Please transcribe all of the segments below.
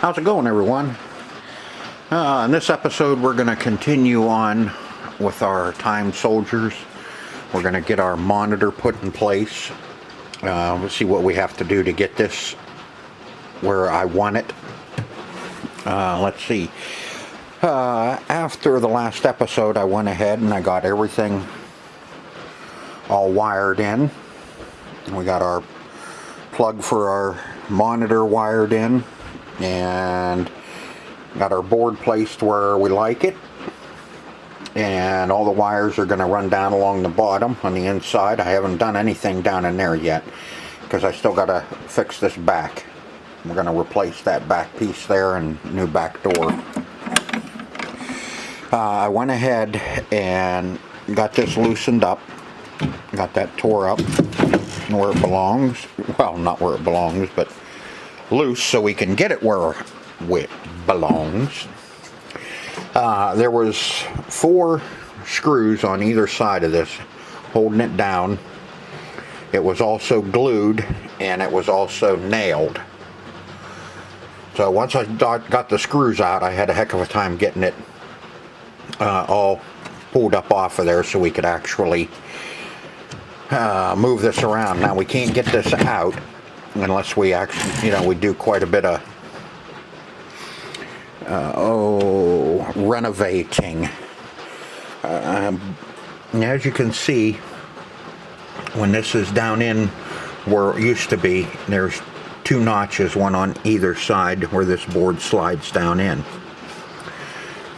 How's it going, everyone? In this episode, we're going to continue on with our time soldiers. We're going to get our monitor put in place. We'll see what we have to do to get this where I want it. Let's see. After the last episode, I went ahead and I got everything all wired in. We got our plug for our monitor wired in and got our board placed where we like it, and all the wires are going to run down along the bottom on the inside. I haven't done anything down in there yet because I still got to fix this back. We're going to replace that back piece there and new back door. I went ahead and got this loosened up, got that tore up where it belongs. Well, not where it belongs, but loose so we can get it where it belongs. There was 4 screws on either side of this holding it down. It was also glued and it was also nailed. So once I got the screws out, I had a heck of a time getting it all pulled up off of there so we could actually move this around. Now we can't get this out unless we actually, we do quite a bit of renovating. As you can see, when this is down in where it used to be, there's 2 notches, one on either side where this board slides down in.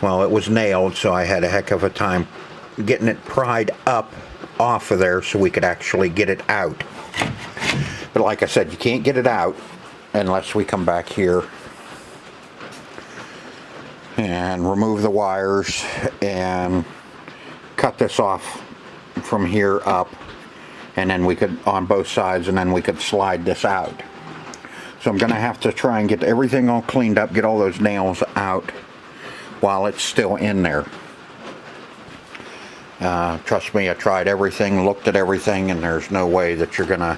Well, it was nailed, so I had a heck of a time getting it pried up off of there so we could actually get it out. But like I said, you can't get it out unless we come back here and remove the wires and cut this off from here up, and then we could, on both sides, and then we could slide this out. So I'm going to have to try and get everything all cleaned up, get all those nails out while it's still in there. Trust me, I tried everything, looked at everything, and there's no way that you're going to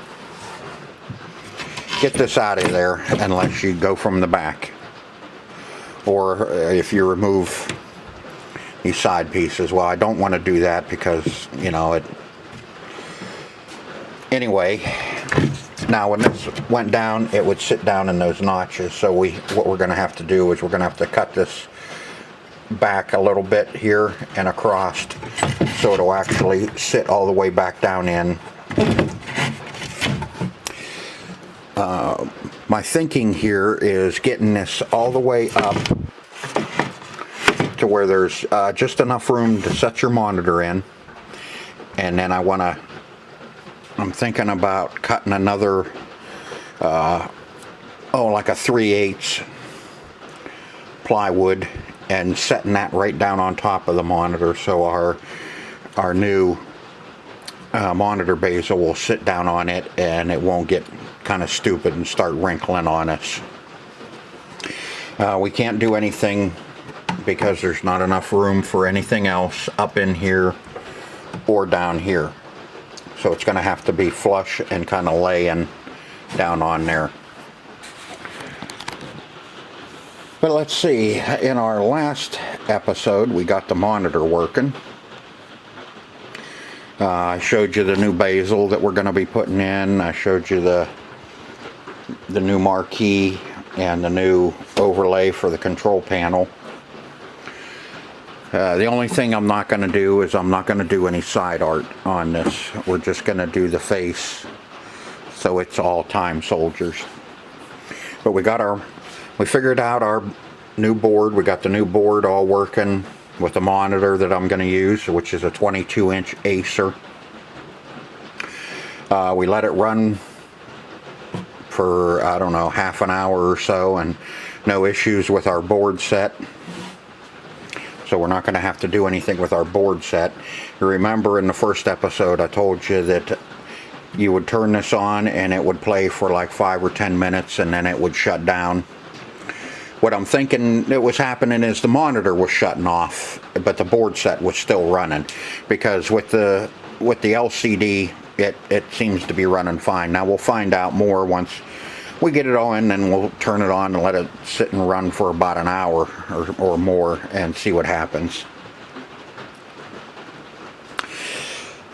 get this out of there unless you go from the back. Or if you remove these side pieces. Well, I don't want to do that because, it... Anyway, now when this went down, it would sit down in those notches. So what we're going to have to do is we're going to have to cut this back a little bit here and across so it'll actually sit all the way back down in. My thinking here is getting this all the way up to where there's just enough room to set your monitor in, and then I'm thinking about cutting another like a 3/8 plywood and setting that right down on top of the monitor so our new monitor bezel will sit down on it and it won't get kind of stupid and start wrinkling on us. We can't do anything because there's not enough room for anything else up in here or down here. So it's going to have to be flush and kind of laying down on there. But let's see, in our last episode we got the monitor working. I showed you the new bezel that we're going to be putting in. I showed you the new marquee and the new overlay for the control panel. The only thing I'm not going to do is I'm not going to do any side art on this. We're just going to do the face so it's all time soldiers. But we figured out our new board. We got the new board all working with the monitor that I'm going to use, which is a 22-inch Acer. We let it run for, I don't know, half an hour or so, and no issues with our board set. So we're not going to have to do anything with our board set. You remember in the first episode I told you that you would turn this on and it would play for like 5 or 10 minutes and then it would shut down. What I'm thinking that was happening is the monitor was shutting off, but the board set was still running, because with the LCD it seems to be running fine. Now we'll find out more once we get it all in, then we'll turn it on and let it sit and run for about an hour or more and see what happens.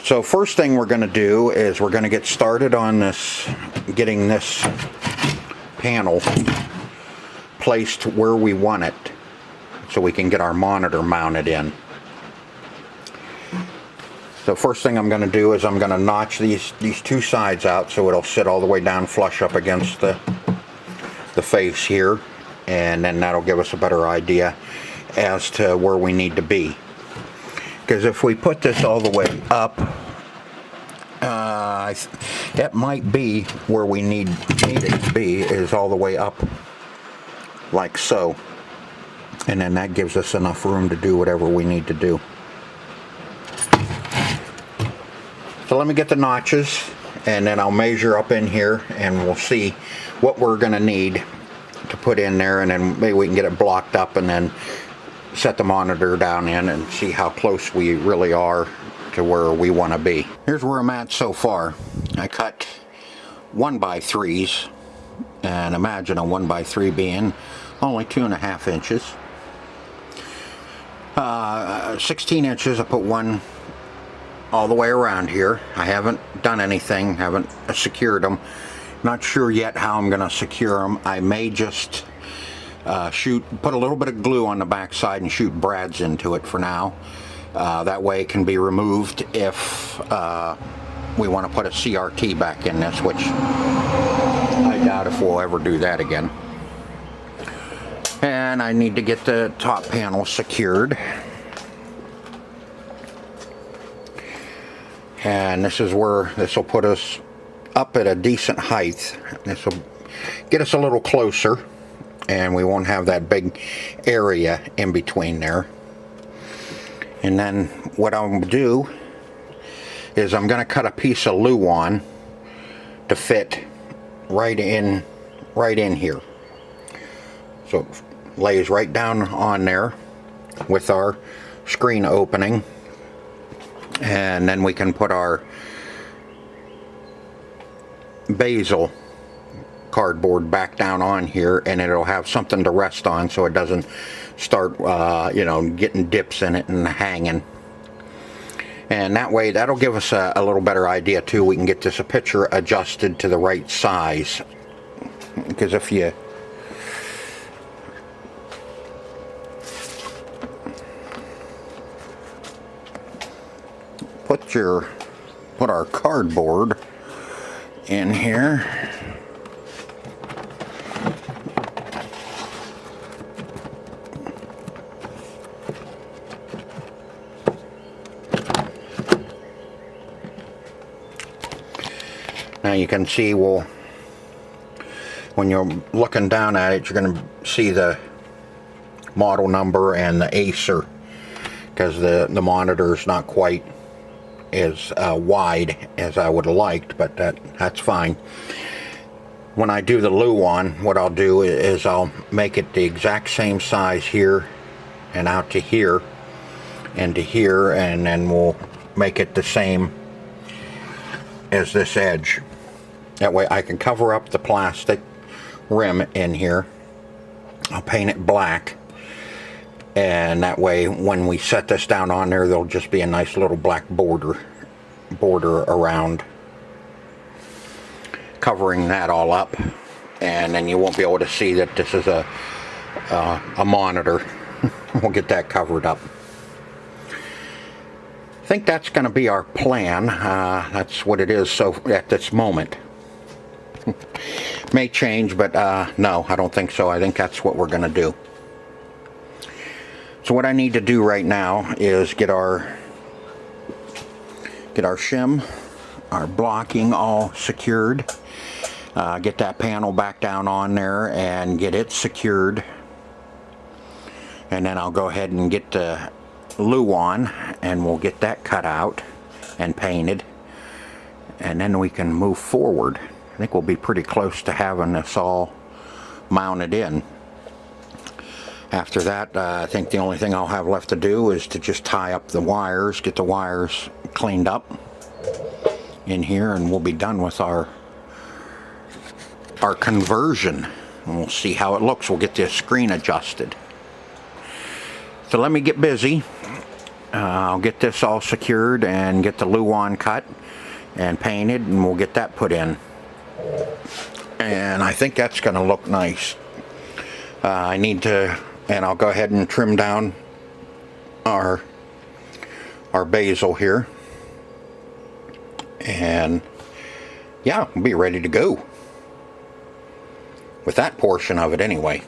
So first thing we're going to do is we're going to get started on this, getting this panel placed where we want it so we can get our monitor mounted in. So first thing I'm going to do is I'm going to notch these two sides out so it'll sit all the way down flush up against the face here, and then that'll give us a better idea as to where we need to be. Because if we put this all the way up, that might be where we need it to be, is all the way up like so, and then that gives us enough room to do whatever we need to do. So let me get the notches, and then I'll measure up in here, and we'll see what we're going to need to put in there, and then maybe we can get it blocked up and then set the monitor down in and see how close we really are to where we want to be. Here's where I'm at so far. I cut 1x3s, and imagine a 1x3 being only 2.5 inches. 16 inches, I put one all the way around here. I haven't done anything, haven't secured them. Not sure yet how I'm going to secure them. I may just put a little bit of glue on the back side and shoot brads into it for now. That way it can be removed if we want to put a CRT back in this, which I doubt if we'll ever do that again. And I need to get the top panel secured. And this is where this will put us up at a decent height. This will get us a little closer, and we won't have that big area in between there. And then what I'll do is I'm going to cut a piece of Luan to fit right in here. So it lays right down on there with our screen opening. And then we can put our basil cardboard back down on here, and it'll have something to rest on so it doesn't start getting dips in it and hanging. And that way that'll give us a little better idea too. We can get this picture adjusted to the right size, because if you put our cardboard in here, now you can see, well, when you're looking down at it, you're going to see the model number and the Acer, because the monitor is not quite as wide as I would have liked, but that's fine. When I do the Luan, what I'll do is I'll make it the exact same size here and out to here and to here, and then we'll make it the same as this edge. That way I can cover up the plastic rim in here. I'll paint it black, and that way when we set this down on there, there'll just be a nice little black border around, covering that all up, and then you won't be able to see that this is a monitor. We'll get that covered up. I think that's going to be our plan. That's what it is so at this moment. May change, but no, I don't think so. I think that's what we're going to do. So what I need to do right now is get our shim, our blocking all secured, get that panel back down on there and get it secured, and then I'll go ahead and get the Luan and we'll get that cut out and painted, and then we can move forward. I think we'll be pretty close to having this all mounted in. After that, I think the only thing I'll have left to do is to just tie up the wires, get the wires cleaned up in here, and we'll be done with our our conversion. And we'll see how it looks. We'll get this screen adjusted. So let me get busy. I'll get this all secured and get the Luan cut and painted, and we'll get that put in. And I think that's going to look nice. I need to, and I'll go ahead and trim down our basil here. And yeah, we'll be ready to go with that portion of it anyway.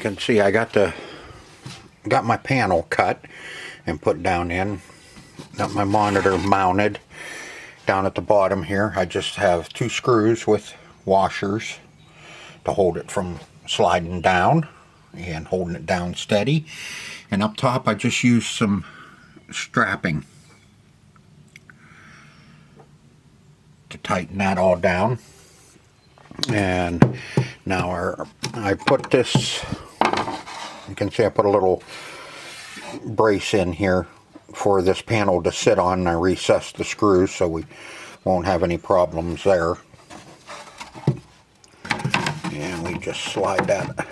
You can see I got my panel cut and put down in. Got my monitor mounted down at the bottom here. I just have 2 screws with washers to hold it from sliding down and holding it down steady. And up top I just used some strapping to tighten that all down. And now I put this, you can see I put a little brace in here for this panel to sit on. I recessed the screws so we won't have any problems there. And we just slide that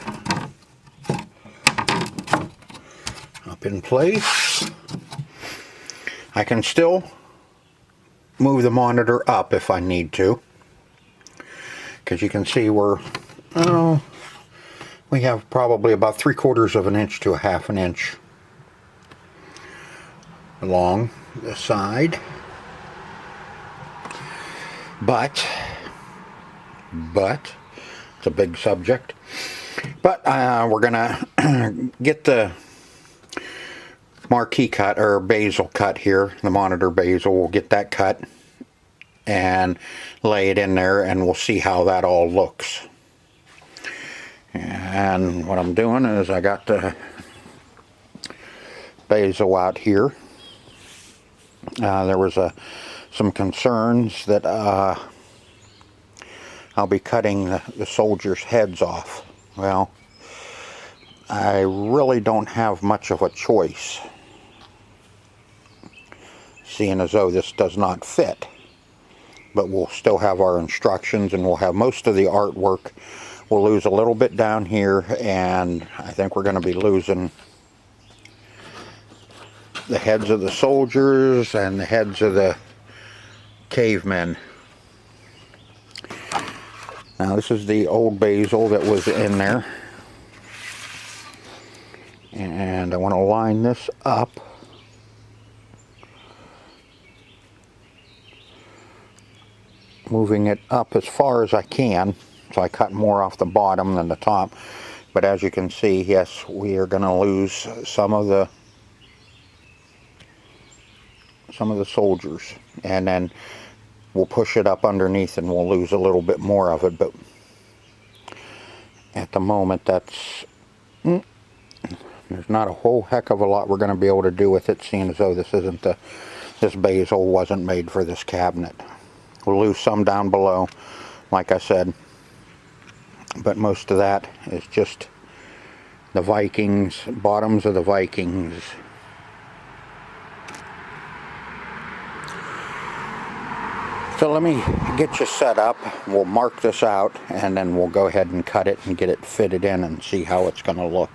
up in place. I can still move the monitor up if I need to, because you can see we have probably about 3/4 of an inch to a 1/2 inch along the side. But it's a big subject. But we're gonna get the marquee cut, or bezel cut here, the monitor bezel. We'll get that cut and lay it in there, and we'll see how that all looks. And what I'm doing is I got the bezel out here. There was some concerns that I'll be cutting the soldiers' heads off. Well, I really don't have much of a choice, seeing as though this does not fit. But we'll still have our instructions, and we'll have most of the artwork. We'll lose a little bit down here, and I think we're going to be losing the heads of the soldiers and the heads of the cavemen. Now this is the old bezel that was in there, and I want to line this up moving it up as far as I can, so I cut more off the bottom than the top. But as you can see, yes, we are going to lose some of the soldiers, and then we'll push it up underneath and we'll lose a little bit more of it. But at the moment, there's not a whole heck of a lot we're going to be able to do with it, seeing as though this bezel wasn't made for this cabinet. We'll lose some down below, like I said, but most of that is just the Vikings, bottoms of the Vikings. So let me get you set up. We'll mark this out, and then we'll go ahead and cut it and get it fitted in and see how it's going to look.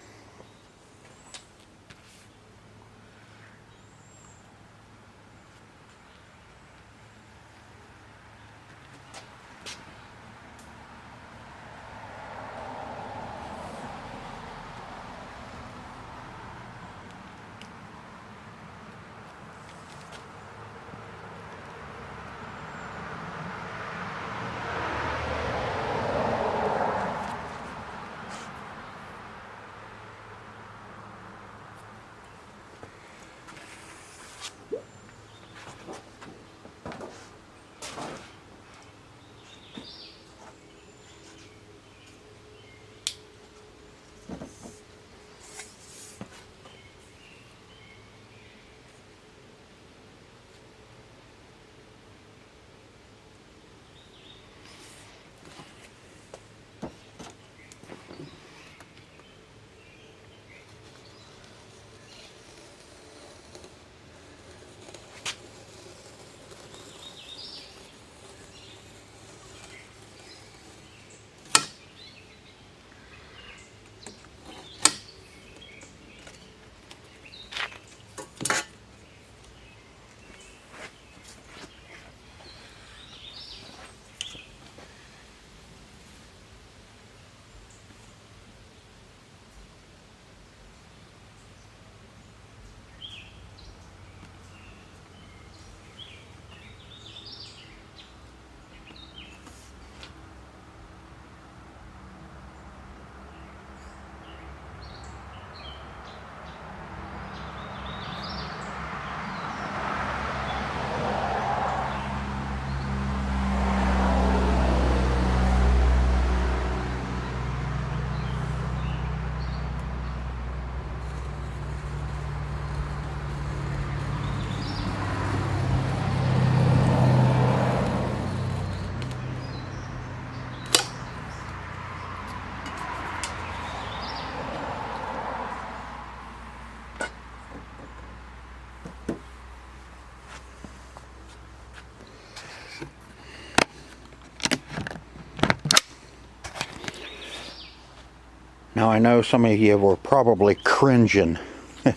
Now I know some of you were probably cringing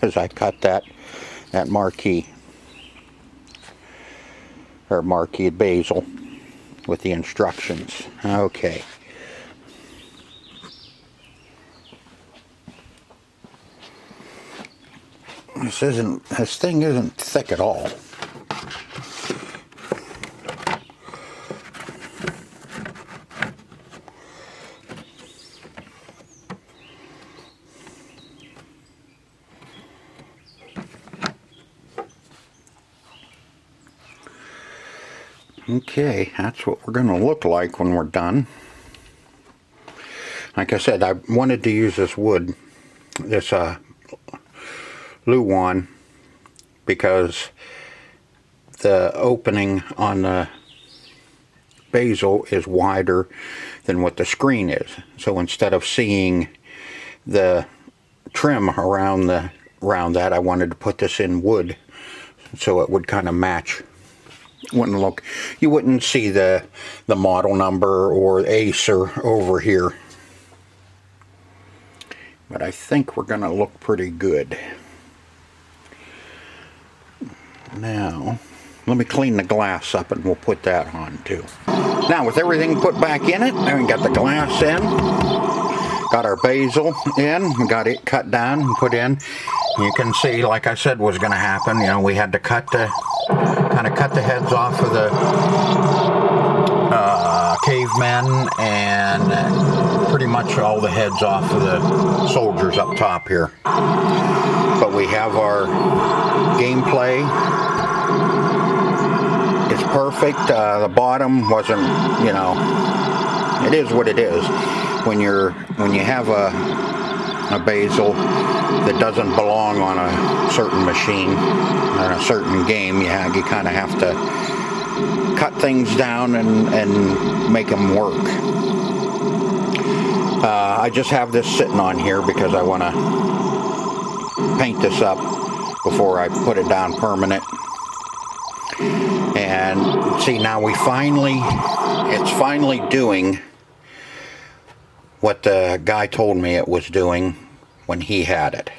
as I cut that marquee, or marquee basil with the instructions. Okay. This thing isn't thick at all. Okay, that's what we're going to look like when we're done. Like I said, I wanted to use this wood, this Luan, because the opening on the basil is wider than what the screen is. So instead of seeing the trim around that, I wanted to put this in wood so it would kind of match. You wouldn't see the model number or Acer over here. But I think we're going to look pretty good. Now, let me clean the glass up and we'll put that on too. Now, with everything put back in it, and we got the glass in, got our basil in, we got it cut down and put in. You can see, like I said was going to happen, you know, we had to kind of cut the heads off of the cavemen and pretty much all the heads off of the soldiers up top here. But we have our gameplay. It's perfect. The bottom wasn't, you know, it is what it is. When you have a basil that doesn't belong on a certain machine or a certain game, you kind of have to cut things down and make them work. I just have this sitting on here because I want to paint this up before I put it down permanent. And see, now it's finally doing what the guy told me it was doing when he had it.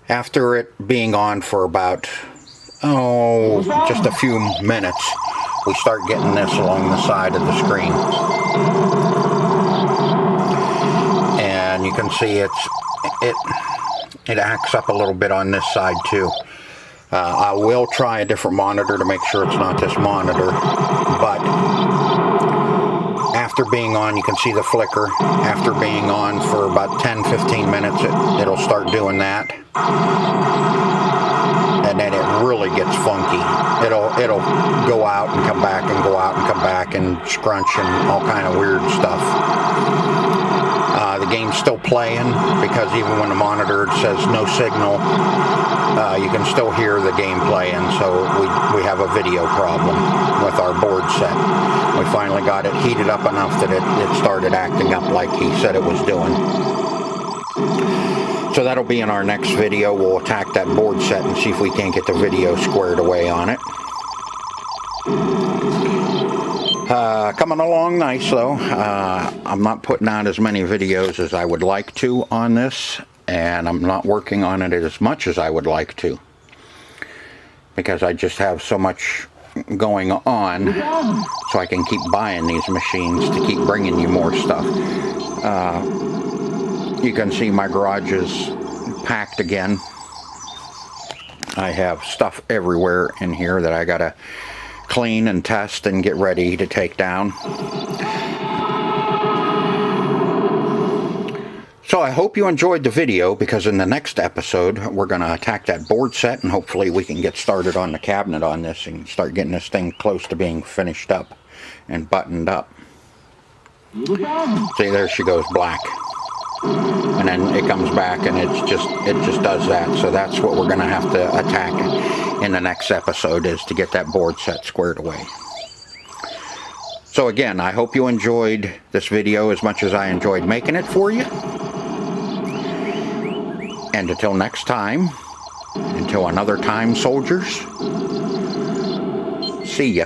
After it being on for about, just a few minutes, we start getting this along the side of the screen. And you can see it acts up a little bit on this side too. I will try a different monitor to make sure it's not this monitor, but after being on, you can see the flicker. After being on for about 10-15 minutes, it'll start doing that. And then it really gets funky. It'll go out and come back and go out and come back and scrunch and all kind of weird stuff. The game's still playing because even when the monitor says no signal, you can still hear the game playing. So we have a video problem with our board set. We finally got it heated up enough that it started acting up like he said it was doing. So that'll be in our next video. We'll attack that board set and see if we can't get the video squared away on it. Coming along nice though. I'm not putting out as many videos as I would like to on this, and I'm not working on it as much as I would like to, because I just have so much going on, so I can keep buying these machines to keep bringing you more stuff. You can see my garage is packed again. I have stuff everywhere in here that I gotta clean and test and get ready to take down. So I hope you enjoyed the video, because in the next episode we're going to attack that board set, and hopefully we can get started on the cabinet on this and start getting this thing close to being finished up and buttoned up. See, there she goes black. And then it comes back and it just does that. So that's what we're going to have to attack in the next episode, is to get that board set squared away. So again, I hope you enjoyed this video as much as I enjoyed making it for you. And until next time, until another time, soldiers, see ya.